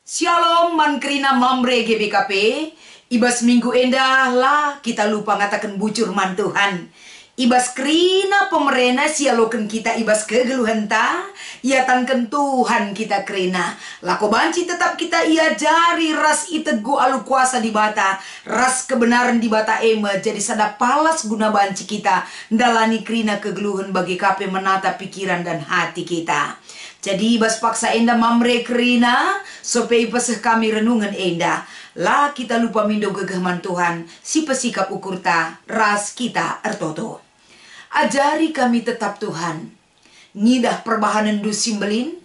Shalom mankrina mamre GBKP. Ibas minggu endah lah kita lupa ngatakan bucur man Tuhan. Ibas krina pemerena sialoken kita ibas kegeluhan ta. Ia tanken Tuhan kita krina. Lako banci tetap kita ia jari ras itegu alu kuasa di bata. Ras kebenaran di bata ema. Jadi sada palas guna banci kita. Ndalani krina kegeluhan bagi kape menata pikiran dan hati kita. Jadi ibas paksa enda mamre krina. Supaya pasah kami renungan enda. Lah kita lupa mindo gegahman Tuhan. Si pesikap ukur ta. Ras kita ertoto. Ajari kami tetap Tuhan. Ngidah perbahanan du simbelin.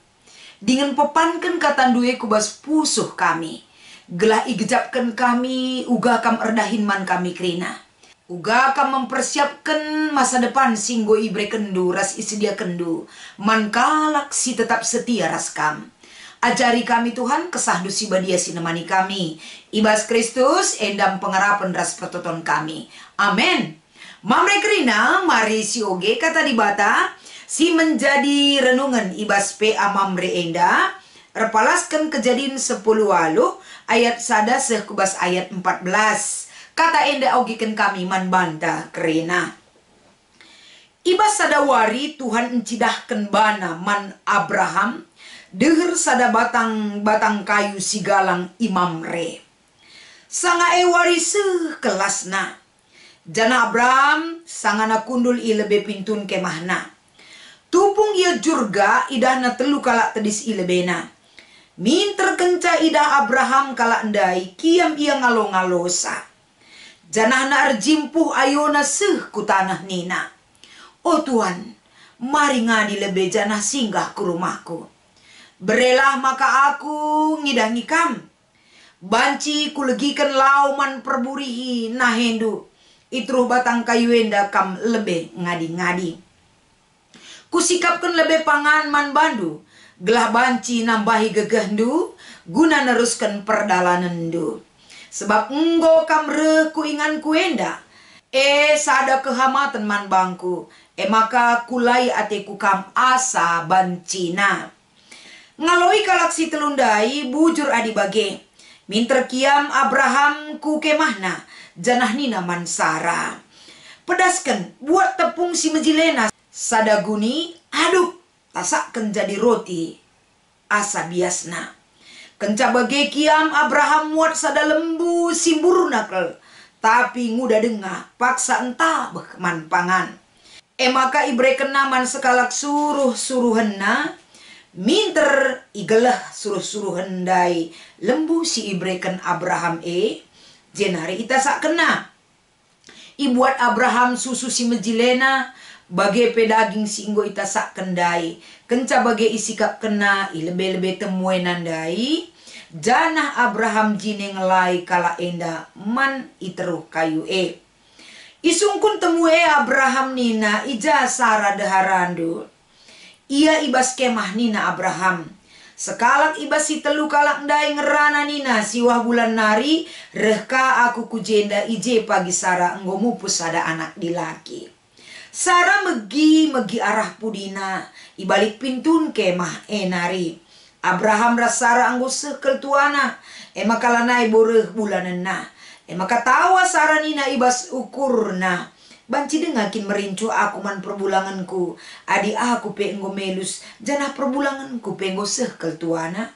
Dengan pepankan kata duwe kubas pusuh kami. Gelah igejapkan kami. Uga kam erdahin man kami krina. Uga kam mempersiapkan masa depan singgo ibre kendu. Ras isidia kendu. Man kalak si tetap setia ras kam. Ajari kami Tuhan kesah dusi badia sinemani kami. Ibas Kristus endam pengarapan ras pertoton kami. Amin. Mamre krina mari si oge kata di bata si menjadi renungan ibas PA mamre enda repalaskan kejadian 10 walu ayat sada sekubas ayat 14 kata enda ogiken kami man banta krina ibas sada wari Tuhan encidahkan bana man Abraham deher sada batang kayu sigalang imamre sanga wari kelasna. Jana Abraham sangana kundul i lebe pintun kemahna. Tupung ia jurga idahna telu kalak tedis i lebena. Min terkenca idah Abraham kalak ndai kiam ia ngalo-ngalosa. Janahna arjimpuh ayona seh ku tanah nina. Oh Tuhan, mari ngadi lebe janah singgah ke rumahku. Berelah maka aku ngidah ngikam. Banci kulegikan lauman perburihi nahendu. Itruh batang kayu enda kam lebe ngadi-ngadi. Kusikapkan lebe pangan man bandu. Gelah banci nambahi gegahdu. Guna neruskan perdalanan du. Sebab enggo kam re kuingan kuenda. Sada kehamatan man bangku. Maka kulai ateku kam asa bancina. Ngaloi kalak si telundai bujur adi bage. Minter kiam Abraham ku kemahna. Janah nina mansara. Pedaskan buat tepung si mejilena. Sadaguni aduk. Tasakkan jadi roti. Asa biasna. Kenca bage kiam Abraham muat sada lembu simburnakel. Tapi nguda denga paksa entah man pangan. Maka ibre kenaman sekalak suruh-suruhenna. Minter igelah suruh-suruhen dai. Lembu si ibreken Abraham jenari ita sak kena. Ibuat Abraham susu si mejilena. Bage pedaging si inggo ita sak kendai. Kenca bage isikap kena. Ilebe-lebe temuenan dai. Janah Abraham jine ngelai kala enda. Man iteruh kayu Isungkun temue Abraham nina. Ija sara deharandu. Ia ibas kemah nina Abraham. Sekalak ibas si telu kalak ndai ngerana nina siwah bulan nari. Rehka aku kujenda ije pagi Sara enggo mupus ada anak dilaki. Sara megi arah pudina. Ibalik pintun kemah nari. Abraham ras Sara enggo sekel tuana. Maka lanai boreh bulanena. Maka tawa Sara nina ibas ukurna. Banci dengakin merincu aku man perbulanganku. Adi aku pe enggo melus. Janah perbulanganku pe enggo sekel tuana.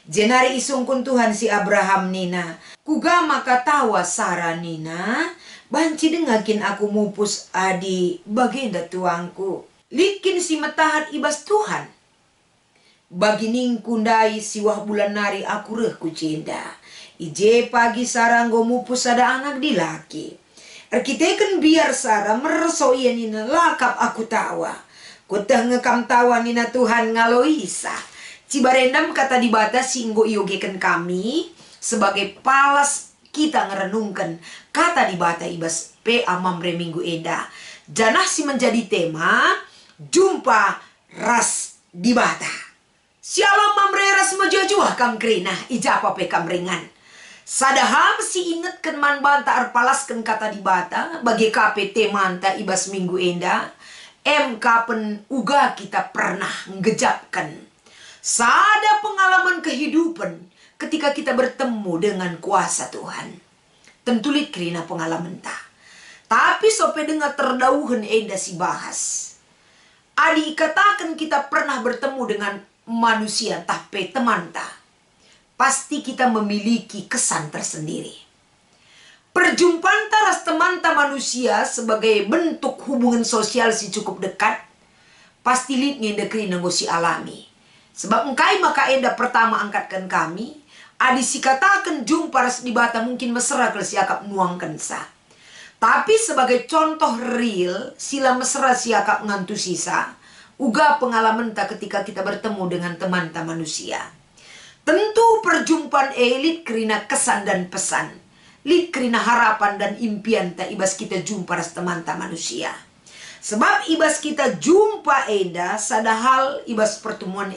Jenari isungkun Tuhan si Abraham nina. Kuga maka tawa Sara nina. Banci dengakin aku mupus adi bagenda tuangku. Likin si metahat ibas Tuhan. Bagi ningkundai siwah bulan nari aku reh kucenda. Ije pagi Sara enggo mupus ada anak dilaki. Arkiteken biar Sara mereso iya nina lakap aku tawa. Kutah ngekam tawa nina Tuhan ngaloisa. Cibarendam kata di bata singgo iogeken kami. Sebagai palas kita ngerenungkan. Kata di bata ibas PA mamre minggu enda. Janah si menjadi tema. Jumpa ras di bata. Shalom mamre ras majuah kam krina. Ijapa pe kam ringan. Sadaham si ingetkan man banta arpalaskan kata di bata bagi KPT manta ibas minggu enda. Kapan uga kita pernah ngejapkan. Sada pengalaman kehidupan ketika kita bertemu dengan kuasa Tuhan. Tentu lit kerina pengalaman ta. Tapi sope dengar terdauhan enda si bahas. Adi katakan kita pernah bertemu dengan manusia tapi teman ta. Pasti kita memiliki kesan tersendiri. Perjumpaan taras teman ta manusia sebagai bentuk hubungan sosial si cukup dekat. Pasti lit ngenda kerina gosi alami. Sebab engkai maka enda pertama angkatkan kami. Adi si katakan jumpa ras di bata mungkin mesra kalau si akap nuangkan sa. Tapi sebagai contoh real sila mesra si akap ngantu sisa. Uga pengalaman ta ketika kita bertemu dengan teman ta manusia. Tentu perjumpaan elit kerina kesan dan pesan. Lit kerina harapan dan impian ta ibas kita jumpa ras teman ta manusia. Sebab ibas kita jumpa enda sadahal ibas pertemuan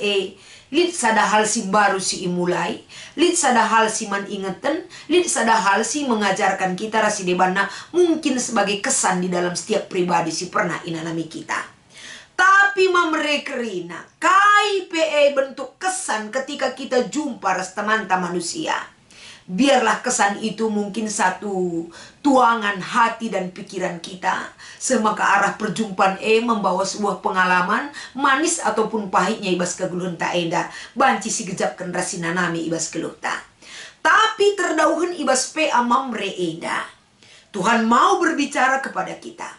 lit sadahal si baru si imulai, lit sadahal si man ingeten, lit sadahal si mengajarkan kita rasi debana mungkin sebagai kesan di dalam setiap pribadi si pernah inanami kita. Tapi mamrekerina kai pe bentuk kesan ketika kita jumpa ras teman ta manusia. Biarlah kesan itu mungkin satu tuangan hati dan pikiran kita. Semaka arah perjumpaan membawa sebuah pengalaman manis ataupun pahitnya ibas kegeluhan ta enda. Banci si gejapkan rasina nami ibas keluh ta. Tapi terdauhan ibas pe amamre enda. Tuhan mau berbicara kepada kita.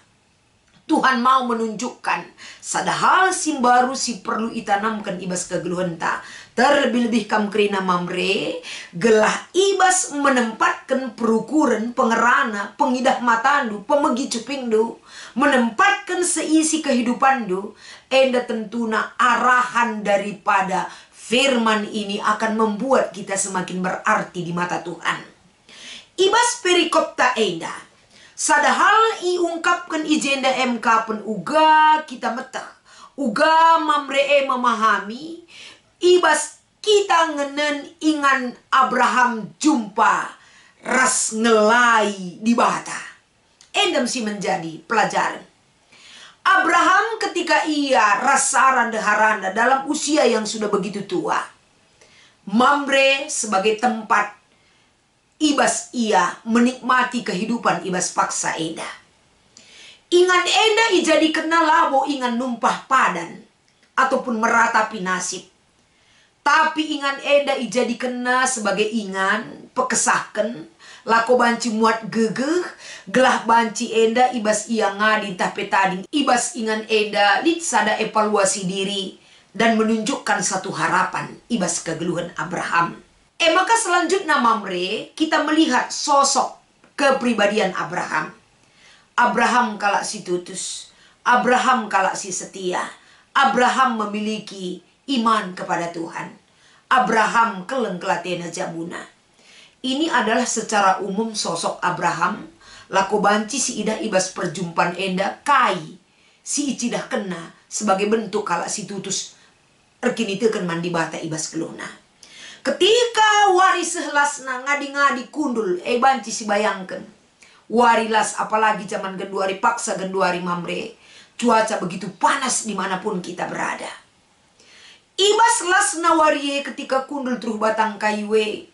Tuhan mau menunjukkan sadahal si baru si perlu itanamkan ibas kegeluhan ta. Terlebih-lebih kam kerina mamre gelah ibas menempatkan perukuran pengerana pengidah matandu pemegi cupingdu menempatkan seisi kehidupandu enda tentuna arahan daripada firman ini akan membuat kita semakin berarti di mata Tuhan. Ibas perikop ta enda sadahal iungkapkan ijenda kapan uga kita metah uga mamre memahami ibas kita ngenen ingan Abraham jumpa ras ngelai di bata. Endam si menjadi pelajaran. Abraham ketika ia rasaran deharanda dalam usia yang sudah begitu tua. Mamre sebagai tempat ibas ia menikmati kehidupan ibas paksa enda. Ingan enda ijadi kenal labo ingan numpah padan ataupun meratapi nasib. Tapi ingan enda ijadi kena sebagai ingan pekesahkan lako banci muat gegeh gelah banci enda ibas ia ngadi tapi tading ibas ingan enda lit sada evaluasi diri dan menunjukkan satu harapan ibas kegeluhan Abraham. Maka selanjutnya mamre kita melihat sosok kepribadian Abraham. Abraham kalak si tutus, Abraham kalak si setia, Abraham memiliki iman kepada Tuhan. Abraham keleng kelatena jabuna. Ini adalah secara umum sosok Abraham. Lako banci si idah ibas perjumpaan enda kai. Si icidah kena sebagai bentuk kalak si tutus. Erkini teken mandi bata ibas keluna. Ketika wari sehlasna ngadi-ngadi kundul. Banci si bayangkan. Warilas apalagi zaman genduari paksa genduari mamre. Cuaca begitu panas dimanapun kita berada. Ibas lasna warie ketika kundul truh batang kayue.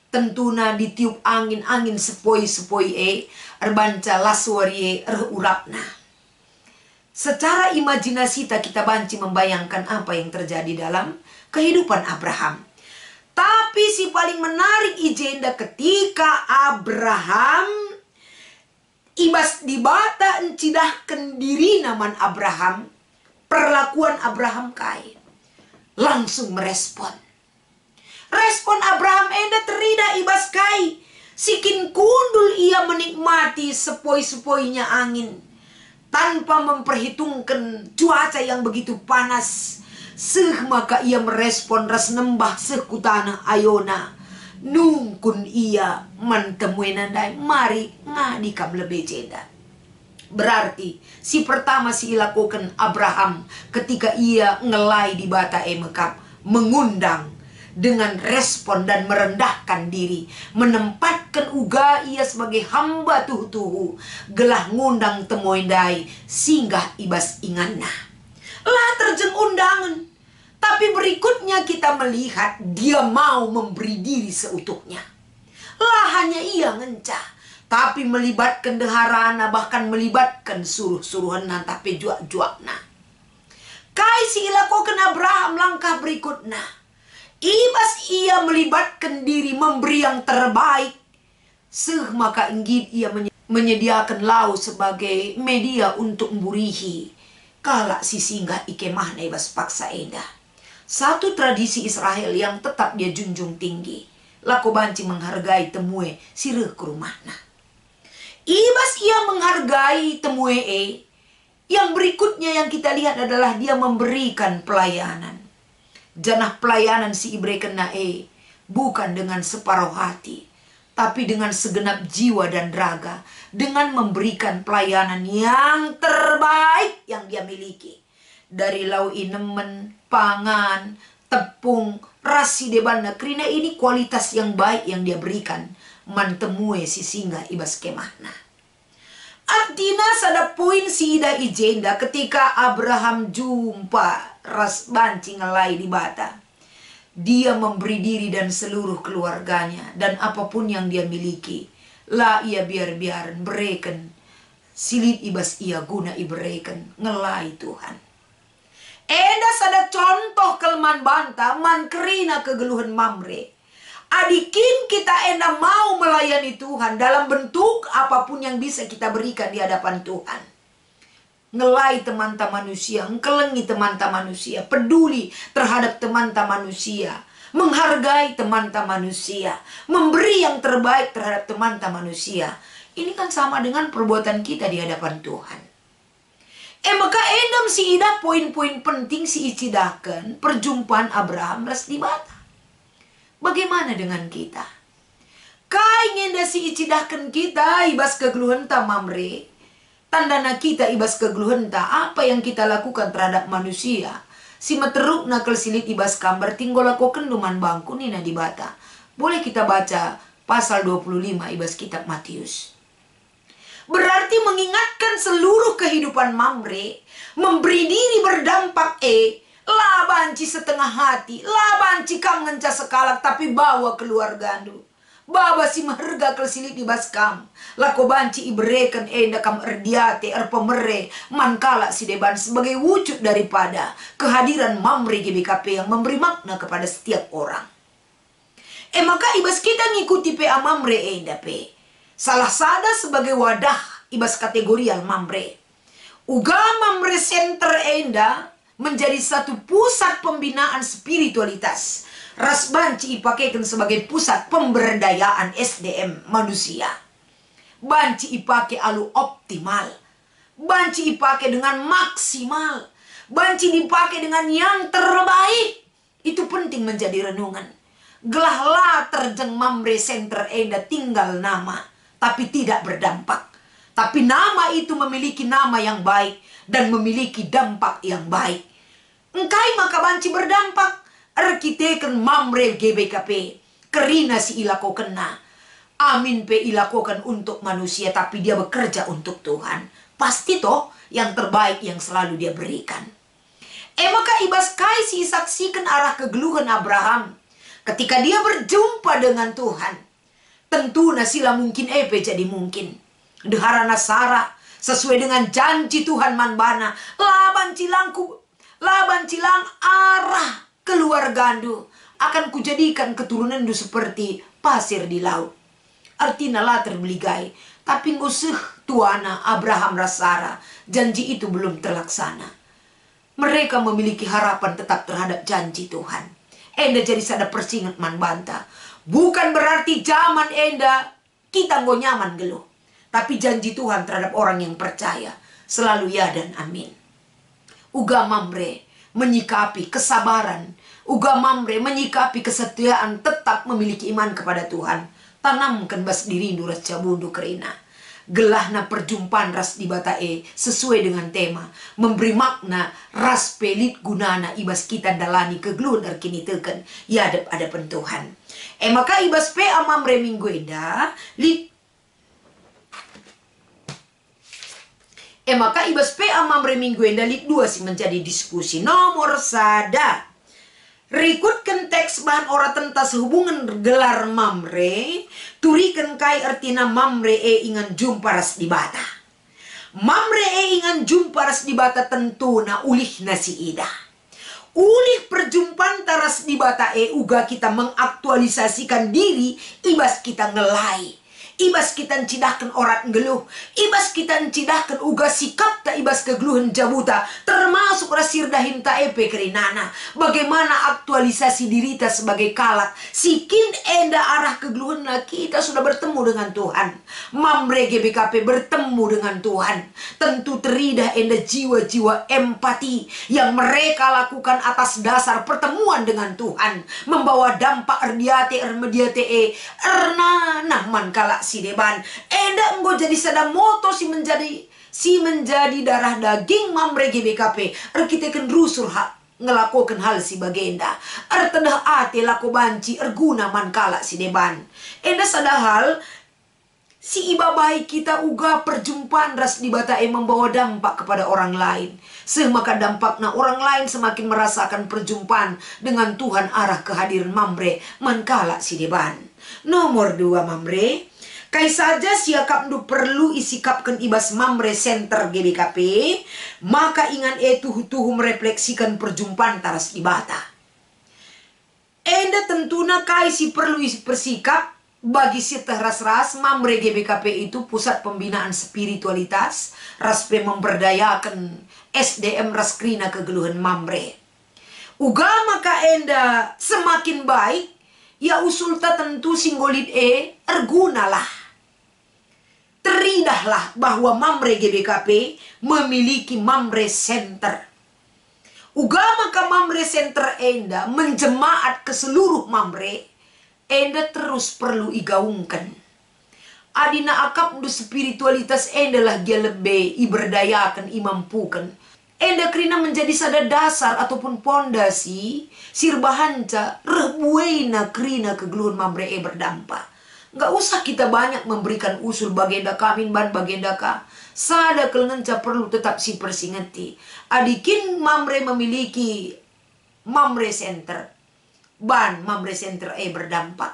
Tentuna ditiup angin-angin sepoi-sepoi erbanca las warie urapna. Secara imajinasi kita banci membayangkan apa yang terjadi dalam kehidupan Abraham. Tapi si paling menarik ijenda ketika Abraham ibas dibata encidahkan diri naman Abraham. Perlakuan Abraham kai. Langsung merespon. Respon Abraham enda terida ibas kai. Sikin kundul ia menikmati sepoi-sepoinya angin. Tanpa memperhitungkan cuaca yang begitu panas. Maka ia merespon ras nembah sekutana ayona. Nungkun ia mantemui nandai. Mari ngadikam lebih jeda. Berarti si pertama si lakukan Abraham ketika ia ngelai di bata Mekap mengundang dengan respon dan merendahkan diri, menempatkan uga ia sebagai hamba tuhu-tuhu, gelah ngundang temoindai singgah ibas inganna. Lah terjeng undangan, tapi berikutnya kita melihat dia mau memberi diri seutuhnya. Lah hanya ia ngencah, tapi melibatkan deharana, bahkan melibatkan suruh-suruhan tapi juak-juakna. Kai si ilakokan Abraham langkah berikutnya. Ibas ia melibatkan diri memberi yang terbaik. Maka inggit ia menyediakan lau sebagai media untuk memburihi kala si singgah ikemahna ibas paksa enda. Satu tradisi Israel yang tetap dia junjung tinggi. Lako banci menghargai temue sireh ke rumahna. Ibas ia menghargai temue yang berikutnya yang kita lihat adalah dia memberikan pelayanan. Janah pelayanan si ibreken nae bukan dengan separuh hati, tapi dengan segenap jiwa dan raga, dengan memberikan pelayanan yang terbaik yang dia miliki. Dari lau inemen, pangan, tepung, rasi debana, kerina ini kualitas yang baik yang dia berikan. Mantemue si singgah ibas kemahna. Artinya sada poin si ida ijenda ketika Abraham jumpa ras banci ngelai di bata. Dia memberi diri dan seluruh keluarganya dan apapun yang dia miliki. Lah ia biar-biaran bereken. Silit ibas ia guna ibereken ngelai Tuhan. Eda sada contoh kelemahan banta man kerina kegeluhan Mamre. Adikin kita enda mau melayani Tuhan dalam bentuk apapun yang bisa kita berikan di hadapan Tuhan. Ngelai teman-teman manusia, ngkelengi teman-teman manusia, peduli terhadap teman-teman manusia, menghargai teman-teman manusia, memberi yang terbaik terhadap teman-teman manusia. Ini kan sama dengan perbuatan kita di hadapan Tuhan. Maka endam si ida poin-poin penting si icidakan perjumpaan Abraham ras di bata. Bagaimana dengan kita? Kai ngenda si icidahkan kita ibas kegeluhan ta Mamre. Tandana kita ibas kegeluhan ta apa yang kita lakukan terhadap manusia. Si materuk nakal silit ibas kambar tinggal lakukan duman bangku nina di bata. Boleh kita baca pasal 25 ibas kitab Matius. Berarti mengingatkan seluruh kehidupan Mamre, memberi diri berdampak lah banci setengah hati, lah banci kam ngenca sekalak tapi bawa keluarga andu. Baba si maherga kelsilit di baskam. Lako banci ibereken enda kam erdiate erpemere mankala si deban sebagai wujud daripada kehadiran Mamre GBKP yang memberi makna kepada setiap orang. Maka ibas kita ngikuti PA Mamre enda pe. Salah sada sebagai wadah ibas kategorial Mamre. Uga Mamre Center enda menjadi satu pusat pembinaan spiritualitas. Ras banci ipakaikan sebagai pusat pemberdayaan SDM manusia. Banci ipakai alu optimal. Banci ipakai dengan maksimal. Banci dipakai dengan yang terbaik. Itu penting menjadi renungan. Gelahlah terjeng Mamre Center enda tinggal nama, tapi tidak berdampak. Tapi nama itu memiliki nama yang baik dan memiliki dampak yang baik. Engkai maka banci berdampak. Arkiteken Mamre GBKP kerina si ilako kena. Amin pe ilakokan untuk manusia, tapi dia bekerja untuk Tuhan. Pasti toh yang terbaik yang selalu dia berikan. Maka ibas kai si saksikan arah kegeluhan Abraham ketika dia berjumpa dengan Tuhan. Tentu nasila mungkin jadi mungkin. Deharana Sarah sesuai dengan janji Tuhan manbana. Laban cilang arah keluargandu akan kujadikan keturunandu seperti pasir di laut. Artinya lah terbeligai. Tapi ngusuh tuana Abraham Rasara, janji itu belum terlaksana. Mereka memiliki harapan tetap terhadap janji Tuhan. Enda jadi sada persingat man banta. Bukan berarti zaman enda kita nggo nyaman geluh. Tapi janji Tuhan terhadap orang yang percaya selalu ya dan amin. Uga Mamre menyikapi kesabaran. Uga Mamre menyikapi kesetiaan, tetap memiliki iman kepada Tuhan. Tanamkan bas diri nuras cabundu kerina. gelahna perjumpaan ras di batae sesuai dengan tema memberi makna ras pelit gunana ibas kita dalani kegeluhan arkini teken ya ada Tuhan. Maka ibas pe amamre minggu enda maka ibas pe amamre minggu enda lit 2 sih menjadi diskusi nomor sada. Rikutkan teks bahan ora tentang sehubungan gelar mamre, turikan kai artina mamre ingan jumpa ras di bata. Mamre ingan jumpa ras di bata tentu na ulih nasi ida. Ulih perjumpaan taras di bata uga kita mengaktualisasikan diri, ibas kita ngelai. Ibas kita cidahkan orat ngeluh, ibas kita cidahkan uga sikap ta ibas kegeluhan jabuta, termasuk rasir dahin ta epe kerinana. Bagaimana aktualisasi diri ta sebagai kalak, sikin enda arah kegeluhan kita sudah bertemu dengan Tuhan. Mamre GBKP bertemu dengan Tuhan. Tentu teridah enda jiwa-jiwa empati yang mereka lakukan atas dasar pertemuan dengan Tuhan, membawa dampak erdiate ermediate ernanah man kalak si deban enda enggo jadi sada moto si menjadi darah daging mamre GBKP kita ken rusur hak ngelakukan hal si bagenda tedah ate lako banci erguna man kala si deban enda sada hal si iba baik kita uga perjumpaan ras di batae membawa dampak kepada orang lain. Semaka dampakna orang lain semakin merasakan perjumpaan dengan Tuhan arah kehadiran mamre man kala si deban. Nomor 2 mamre kai saja siakap du perlu isikapkan ibas mamre center GBKP, maka ingan tuhu merefleksikan perjumpaan taras ibata. Enda tentuna kai si perlu bersikap bagi si ras mamre GBKP itu pusat pembinaan spiritualitas, raspe memberdayakan SDM raskrina kegeluhan mamre. Uga maka enda semakin baik, ya usulta tentu singgolit ergunalah. Teridahlah bahwa mamre GBKP memiliki mamre center. Uga maka mamre center enda menjemaat ke seluruh mamre, enda terus perlu igaungkan. Adina akap du spiritualitas enda lah dia lebih iberdayakan imampukan. Enda krina menjadi sada dasar ataupun pondasi sirbahanca rebuena krina kegeluhan mamre berdampak. Nggak usah kita banyak memberikan usul bagenda kamin ban bagenda ka. Sada kelengenca perlu tetap si persingeti. Adikin mamre memiliki mamre center. Ban mamre center berdampak.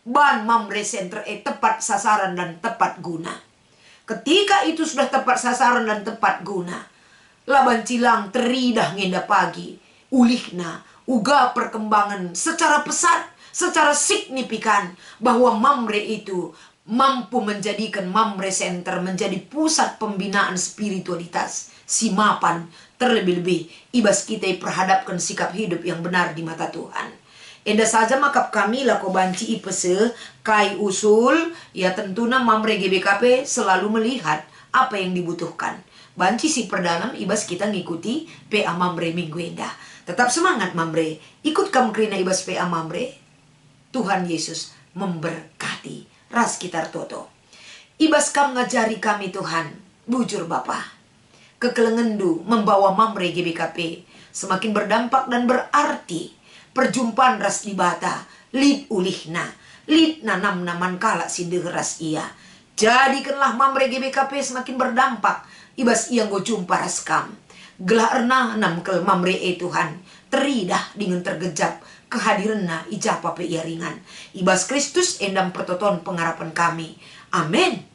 Ban mamre center tepat sasaran dan tepat guna. Ketika itu sudah tepat sasaran dan tepat guna, laban cilang teridah ngenda pagi. Ulihna uga perkembangan secara pesat, secara signifikan bahwa mamre itu mampu menjadikan mamre center menjadi pusat pembinaan spiritualitas si mapan terlebih-lebih ibas kita perhadapkan sikap hidup yang benar di mata Tuhan. Enda saja makap kami lako banci ipese kai usul ya tentunya mamre GBKP selalu melihat apa yang dibutuhkan. Banci si perdalam ibas kita ngikuti PA mamre minggu enda. Tetap semangat mamre, ikut kam krina ibas PA mamre. Tuhan Yesus memberkati. Ras kitar toto. Ibas kam ngajari kami Tuhan. Bujur Bapa. Kekelengendu membawa mamre GBKP semakin berdampak dan berarti. Perjumpaan ras di bata. Lid ulihna. Lid nanam naman kala si degeras ia. Jadikanlah mamre GBKP semakin berdampak. Ibas ia go jumpa ras kam. Gelah erna nam kel mamre Tuhan. Teridah dengan tergejap. Kehadiranna ijapa pe ia ringan. Ibas Kristus endam pertoton pengharapan kami. Amin.